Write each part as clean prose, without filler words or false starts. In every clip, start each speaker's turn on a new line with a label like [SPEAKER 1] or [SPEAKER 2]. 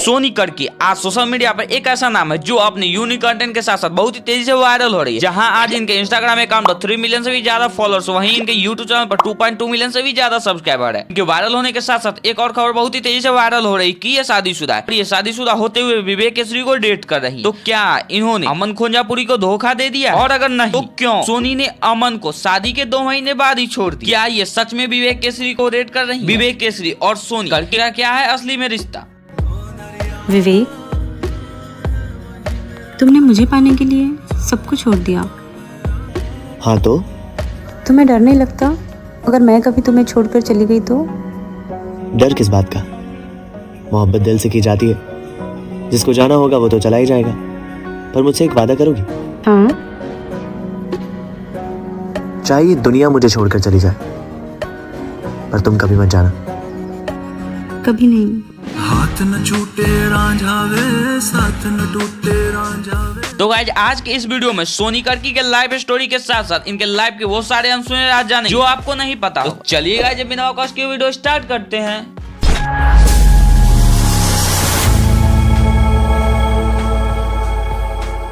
[SPEAKER 1] सोनी करकी आज social media पर एक ऐसा नाम है जो अपने यूनिक कंटेंट के साथ साथ बहुत ही तेजी से वायरल हो रही है। जहां आज इनके इंस्टाग्राम अकाउंट पर 3 मिलियन से भी ज्यादा फॉलोअर्स, वहीं इनके यूट्यूब चैनल पर 2.2 मिलियन से भी ज्यादा सब्सक्राइबर है। इनके वायरल होने के साथ साथ एक और खबर बहुत ही तेजी से वायरल हो रही है कि ये शादीशुदा है। ये शादीशुदा होते हुए विवेक केसरी को डेट कर रही है। तो क्या इन्होंने अमन खोंजापुरी को धोखा दे दिया, और अगर नहीं तो क्यों सोनी ने अमन को शादी के 2 महीने बाद ही छोड़ दिया? क्या ये सच में विवेक केसरी को डेट कर रही है? विवेक केसरी और सोनी करके का क्या है असली में रिश्ता?
[SPEAKER 2] विवेक, तुमने मुझे पाने के लिए सब कुछ छोड़ दिया।
[SPEAKER 3] हाँ तो
[SPEAKER 2] तुम्हें डर नहीं लगता अगर मैं कभी तुम्हें छोड़कर चली गई तो?
[SPEAKER 3] डर किस बात का? मोहब्बत दिल से की जाती है, जिसको जाना होगा वो तो चला ही जाएगा। पर मुझसे एक वादा करोगी?
[SPEAKER 2] हाँ।
[SPEAKER 3] चाहे ये दुनिया मुझे छोड़कर चली जाए, पर तुम कभी मत जाना।
[SPEAKER 2] कभी नहीं।
[SPEAKER 4] हाथ न छूटे रांझावे, साथ न टूटे रांझावे।
[SPEAKER 1] तो गाइस आज के इस वीडियो में सोनी करकी के लाइव स्टोरी के साथ साथ इनके लाइव के वो सारे अंश आज जाने जो आपको नहीं पता। तो चलिए गाइस बिना अवकाश के वीडियो स्टार्ट करते हैं।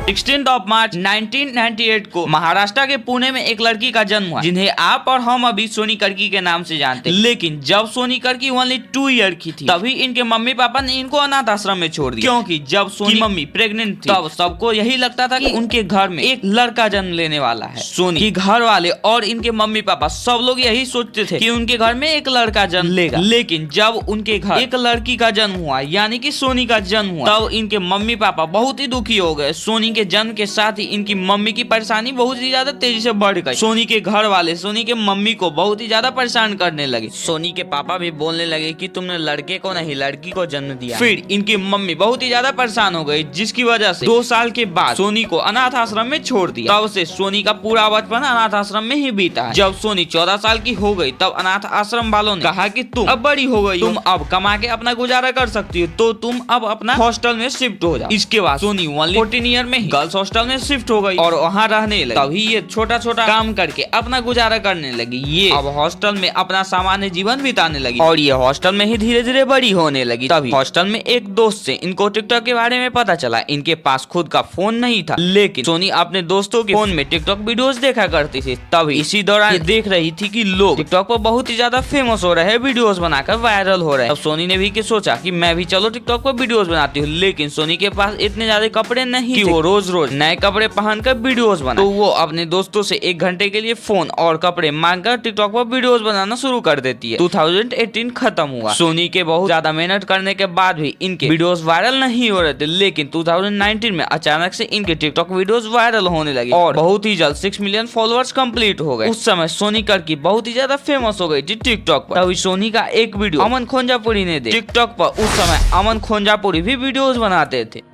[SPEAKER 1] 16 मार्च 1998 को महाराष्ट्र के पुणे में एक लड़की का जन्म हुआ, जिन्हें आप और हम अभी सोनी करकी के नाम से जानते हैं। लेकिन जब सोनी करकी ओनली 2 ईयर की थी, तभी इनके मम्मी पापा ने इनको अनाथ आश्रम में छोड़ दिया। क्योंकि जब सोनी मम्मी प्रेग्नेंट थी, तब सबको यही लगता था कि उनके घर में एक लड़का जन्म लेने वाला है। सोनी की घर वाले और इनके मम्मी पापा सब लोग यही सोचते थे कि उनके घर में एक लड़का जन्म लेगा। लेकिन जब उनके घर एक लड़की का जन्म हुआ, यानी कि सोनी का जन्म हुआ, तब इनके मम्मी पापा बहुत ही दुखी हो गए। सोनी के जन्म के साथ ही इनकी मम्मी की परेशानी बहुत ही ज्यादा तेजी से बढ़ गई। सोनी के घर वाले सोनी के मम्मी को बहुत ही ज्यादा परेशान करने लगे। सोनी के पापा भी बोलने लगे कि तुमने लड़के को नहीं लड़की को जन्म दिया। फिर इनकी मम्मी बहुत ही ज्यादा परेशान हो गई, जिसकी वजह से 2 साल के बाद सोनी को अनाथ आश्रम में छोड़ दिया। तब से सोनी का पूरा बचपन अनाथ आश्रम में ही बीता है। जब सोनी 14 साल की हो गई, तब अनाथ आश्रम वालों ने कहा कि तुम अब बड़ी हो गई, तुम अब कमा के अपना गुजारा कर सकती हो, तो तुम अब अपना हॉस्टल में शिफ्ट हो जाओ। इसके बाद सोनी 14 ईयर में गर्ल्स हॉस्टल में शिफ्ट हो गई और वहाँ रहने लगी। तभी ये छोटा छोटा काम करके अपना गुजारा करने लगी। ये अब हॉस्टल में अपना सामान्य जीवन बिताने लगी और ये हॉस्टल में ही धीरे धीरे बड़ी होने लगी। तभी हॉस्टल में एक दोस्त से इनको टिकटॉक के बारे में पता चला। इनके पास खुद का फोन नहीं था, लेकिन सोनी अपने दोस्तों के फोन में टिकटॉक वीडियोस देखा करती थी। तभी इसी दौरान देख रही थी कि लोग टिकटॉक पर बहुत ही ज्यादा फेमस हो रहे हैं, वीडियोस बनाकर वायरल हो रहे हैं। अब सोनी ने भी सोचा कि मैं भी चलो टिकटॉक पर वीडियोस बनाती हूँ। लेकिन सोनी के पास इतने ज्यादा कपड़े नहीं कि वो रोज रोज नए कपड़े पहनकर वीडियोस बनाए। तो वो अपने दोस्तों से 1 घंटे के लिए फोन और कपड़े मांगकर टिकटॉक पर वीडियोस बनाना शुरू कर देती है। 2018 खत्म हुआ। सोनी के बहुत ज्यादा मेहनत करने के बाद भी इनके वीडियोस वायरल नहीं हो रहे थे। लेकिन 2019 में अचानक से इनके टिकटॉक वीडियोस वायरल होने लगे और बहुत ही जल्द 6 मिलियन फॉलोअर्स कंप्लीट हो गए। उस समय सोनी करकी बहुत ही ज्यादा फेमस हो गई थी टिकटॉक पर। तभी सोनी का एक वीडियो अमन खोंजापुरी ने देखा। टिकटॉक पर उस समय अमन खोंजापुरी भी वीडियोस बनाते थे।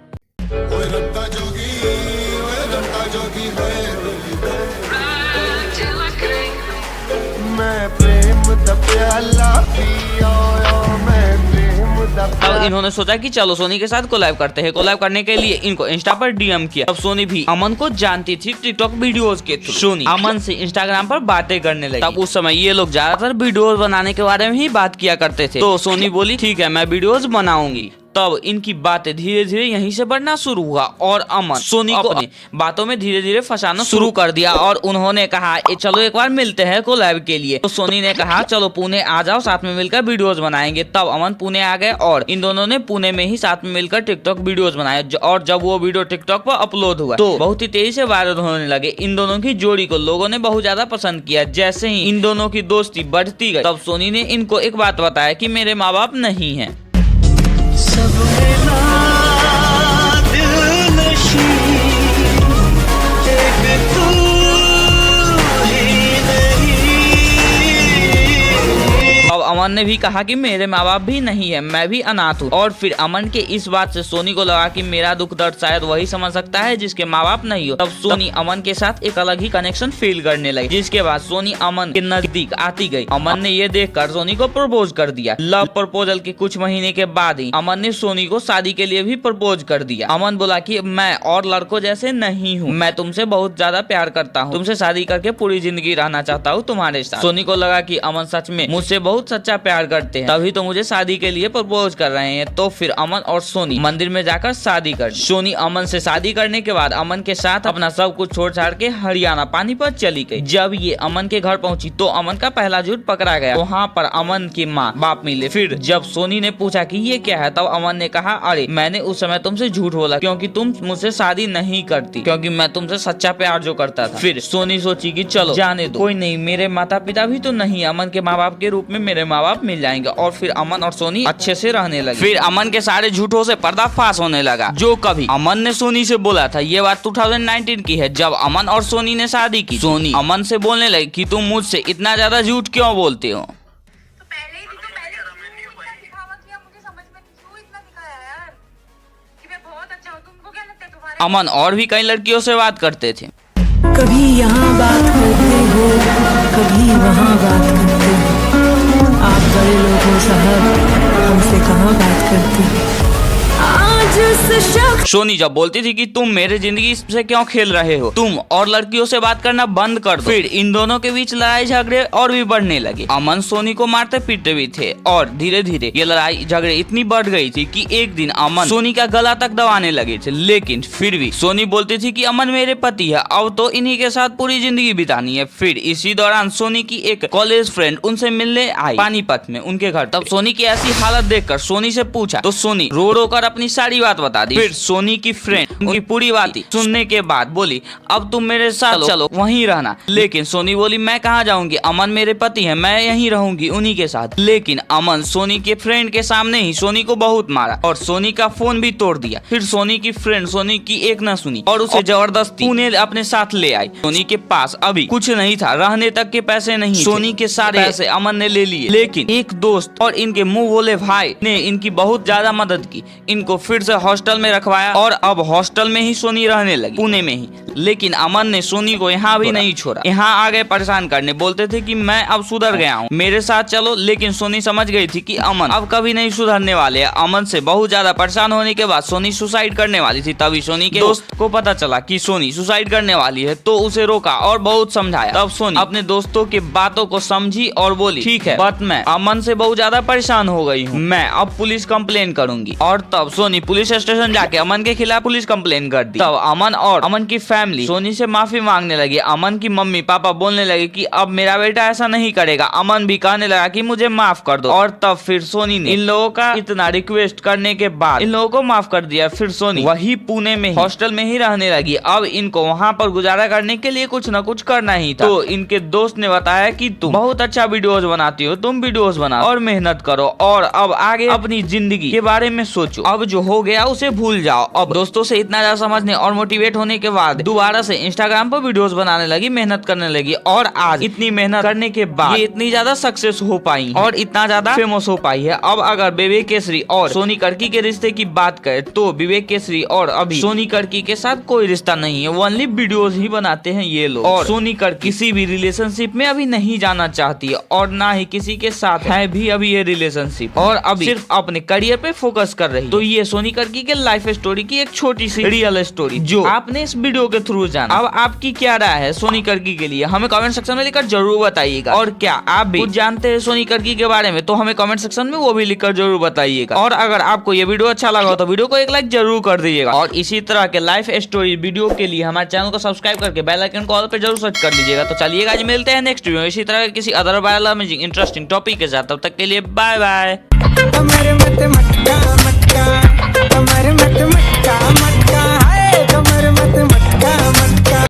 [SPEAKER 1] अब इन्होंने सोचा कि चलो सोनी के साथ कोलैब करते हैं। कोलैब करने के लिए इनको इंस्टा पर डीएम किया। अब सोनी भी अमन को जानती थी टिकटॉक वीडियोस के थ्रू। सोनी अमन से इंस्टाग्राम पर बातें करने लगी। तब उस समय ये लोग ज्यादातर वीडियोस बनाने के बारे में ही बात किया करते थे। तो सोनी बोली ठीक है, मैं वीडियोस बनाऊंगी। तब इनकी बातें धीरे धीरे यहीं से बढ़ना शुरू हुआ और अमन सोनी को अपनी बातों में धीरे धीरे फंसाना शुरू कर दिया और उन्होंने कहा चलो एक बार मिलते हैं कोलैब के लिए। तो सोनी ने कहा चलो पुणे आ जाओ, साथ में मिलकर वीडियोस बनाएंगे। तब अमन पुणे आ गए और इन दोनों ने पुणे में ही साथ में मिलकर टिकटॉक वीडियोस बनाए। और जब वो वीडियो टिकटॉक पर अपलोड हुआ तो बहुत ही तेजी से वायरल होने लगे। इन दोनों की जोड़ी को लोगों ने बहुत ज्यादा पसंद किया। जैसे ही इन दोनों की दोस्ती बढ़ती गई, तब सोनी ने इनको एक बात बताया कि मेरे माँ बाप नहीं है। अब अमन ने भी कहा कि मेरे माँ बाप भी नहीं है, मैं भी अनाथ हूँ। और फिर अमन के इस बात से सोनी को लगा कि मेरा दुख दर्द शायद वही समझ सकता है जिसके माँ बाप नहीं हो। तब सोनी अमन के साथ एक अलग ही कनेक्शन फील करने लगी, जिसके बाद सोनी अमन के नजदीक आती गई। अमन ने ये देखकर सोनी को प्रपोज कर दिया। लव प्रपोजल के कुछ महीने के बाद ही अमन ने सोनी को शादी के लिए भी प्रपोज कर दिया। अमन बोला कि मैं और लड़कों जैसे नहीं हूँ, मैं तुमसे बहुत ज्यादा प्यार करता हूँ, तुमसे शादी करके पूरी जिंदगी रहना चाहता हूँ तुम्हारे साथ। सोनी को लगा कि अमन सच में मुझसे बहुत सच्चा सच्चा प्यार करते हैं तभी तो मुझे शादी के लिए प्रपोज कर रहे हैं। तो फिर अमन और सोनी मंदिर में जाकर शादी कर। सोनी अमन से शादी करने के बाद अमन के साथ अपना सब कुछ छोड़ छाड़ के हरियाणा पानीपत चली गई। जब ये अमन के घर पहुंची तो अमन का पहला झूठ पकड़ा गया। वहाँ पर अमन की माँ बाप मिले। फिर जब सोनी ने पूछा कि ये क्या है, तब अमन ने कहा, अरे मैंने उस समय तुमसे झूठ बोला क्योंकि तुम मुझसे शादी नहीं करती, क्योंकि मैं तुमसे सच्चा प्यार जो करता था। फिर सोनी सोची कि चलो जाने दो, कोई नहीं, मेरे माता पिता भी तो नहीं, अमन के माँ बाप के रूप में मेरे माँ बाप मिल जाएंगे। और फिर अमन और सोनी अच्छे से रहने लगे। फिर अमन के सारे झूठों से पर्दाफाश होने लगा। जो कभी अमन ने सोनी से बोला था, ये बात 2019 की है जब अमन और सोनी ने शादी की। सोनी अमन से बोलने लगी कि तुम मुझसे इतना ज्यादा झूठ क्यों बोलते हो।
[SPEAKER 5] पहले क्यों इतना दिखावा किया, मुझे समझ में क्यों इतना दिखाया यार कि मैं बहुत अच्छा हूँ। तुमको क्या लगता है तुम्हारे?
[SPEAKER 1] अमन और भी कई लड़कियों से बात करते थे।
[SPEAKER 6] कभी यहाँ बात करते हो, कभी वहाँ बात करते हो। आप बड़े लोग हो साहब, हमसे कहाँ बात करते। आज उस शख्स
[SPEAKER 1] सोनी जब बोलती थी कि तुम मेरे जिंदगी से क्यों खेल रहे हो, तुम और लड़कियों से बात करना बंद कर दो। फिर इन दोनों के बीच लड़ाई झगड़े और भी बढ़ने लगे। अमन सोनी को मारते पीटते भी थे और धीरे धीरे ये लड़ाई झगड़े इतनी बढ़ गई थी कि एक दिन अमन सोनी का गला तक दबाने लगे थे। लेकिन फिर भी सोनी बोलती थी कि अमन मेरे पति है, अब तो इन्हीं के साथ पूरी जिंदगी बितानी है। फिर इसी दौरान सोनी की एक कॉलेज फ्रेंड उनसे मिलने आई पानीपत में उनके घर। तब सोनी की ऐसी हालत देखकर सोनी से पूछा तो सोनी रो रो कर अपनी सारी बात बता दी। फिर सोनी की फ्रेंड उनकी पूरी बात सुनने के बाद बोली, अब तुम मेरे साथ चलो वहीं रहना। लेकिन सोनी बोली, मैं कहाँ जाऊंगी, अमन मेरे पति है, मैं यहीं रहूंगी उन्हीं के साथ। लेकिन अमन सोनी के फ्रेंड के सामने ही सोनी को बहुत मारा और सोनी का फोन भी तोड़ दिया। फिर सोनी की फ्रेंड सोनी की एक न सुनी और उसे जबरदस्ती पुणे अपने साथ ले आई। सोनी के पास अभी कुछ नहीं था, रहने तक के पैसे नहीं। सोनी के सारे पैसे अमन ने ले लिए। लेकिन एक दोस्त और इनके मुंह बोले भाई ने इनकी बहुत ज्यादा मदद की। इनको फिर से हॉस्टल में रखवाया और अब हॉस्टल में ही सोनी रहने लगी, पुणे में ही। लेकिन अमन ने सोनी को यहाँ भी नहीं छोड़ा। यहाँ आ गए परेशान करने, बोलते थे कि मैं अब सुधर गया हूँ, मेरे साथ चलो। लेकिन सोनी समझ गई थी कि अमन अब कभी नहीं सुधरने वाले हैं। अमन से बहुत ज्यादा परेशान होने के बाद सोनी सुसाइड करने वाली थी। तभी सोनी के दोस्त को पता चला कि सोनी सुसाइड करने वाली है, तो उसे रोका और बहुत समझाया। तब सोनी अपने दोस्तों की बातों को समझी और बोली, ठीक है, बट मैं अमन से बहुत ज्यादा परेशान हो गई हूँ, मैं अब पुलिस कंप्लेन करूंगी। और तब सोनी पुलिस स्टेशन जाके अमन के खिलाफ पुलिस कंप्लेन कर दी। तब अमन और अमन की फैमिली सोनी से माफी मांगने लगी। अमन की मम्मी पापा बोलने लगे कि अब मेरा बेटा ऐसा नहीं करेगा। अमन भी कहने लगा कि मुझे माफ कर दो। और तब फिर सोनी ने इन लोगों का इतना रिक्वेस्ट करने के बाद इन लोगों को माफ कर दिया। फिर सोनी वही पुणे में हॉस्टल में ही रहने लगी। अब इनको वहाँ पर गुजारा करने के लिए कुछ न कुछ करना ही था। तो इनके दोस्त ने बताया कि तुम बहुत अच्छा वीडियोस बनाती हो, तुम वीडियोस बनाओ और मेहनत करो और अब आगे अपनी जिंदगी के बारे में सोचो। अब जो हो गया उसे भूल जाओ। अब दोस्तों से इतना ज्यादा समझने और मोटिवेट होने के बाद दोबारा से इंस्टाग्राम पर वीडियोस बनाने लगी, मेहनत करने लगी। और आज इतनी मेहनत करने के बाद ये इतनी ज्यादा सक्सेस हो पाई और इतना ज्यादा फेमस हो पाई है। अब अगर विवेक केसरी और सोनी कर्की के रिश्ते की बात करें तो विवेक केसरी और अभी सोनी कर्की के साथ कोई रिश्ता नहीं है, ओनली वीडियोस ही बनाते हैं ये लोग। और सोनी कर्की किसी भी रिलेशनशिप में अभी नहीं जाना चाहती है और ना ही किसी के साथ है भी अभी ये रिलेशनशिप, और अभी सिर्फ अपने करियर पे फोकस कर रही है। तो ये सोनी कर्की के लाइफ स्टोरी की एक छोटी सी रियल स्टोरी जो आपने इस वीडियो के थ्रू जाना। अब आपकी क्या राय है सोनी कर्की के लिए, हमें कमेंट सेक्शन में लिखकर जरूर बताइएगा। और क्या आप भी कुछ जानते हैं सोनी कर्की के बारे में तो हमें कमेंट सेक्शन में वो भी लिखकर जरूर बताइएगा। और अगर आपको ये वीडियो अच्छा लगा तो वीडियो को एक लाइक जरूर कर दीजिएगा। और इसी तरह के लाइफ स्टोरी वीडियो के लिए हमारे चैनल को सब्सक्राइब करके बेल आइकन को ऑल पे जरूर सर्च कर लीजिएगा। तो चलिए आज मिलते हैं नेक्स्ट वीडियो इसी तरह किसी other viral amazing interesting topic के साथ। तब तक के लिए बाय बाय।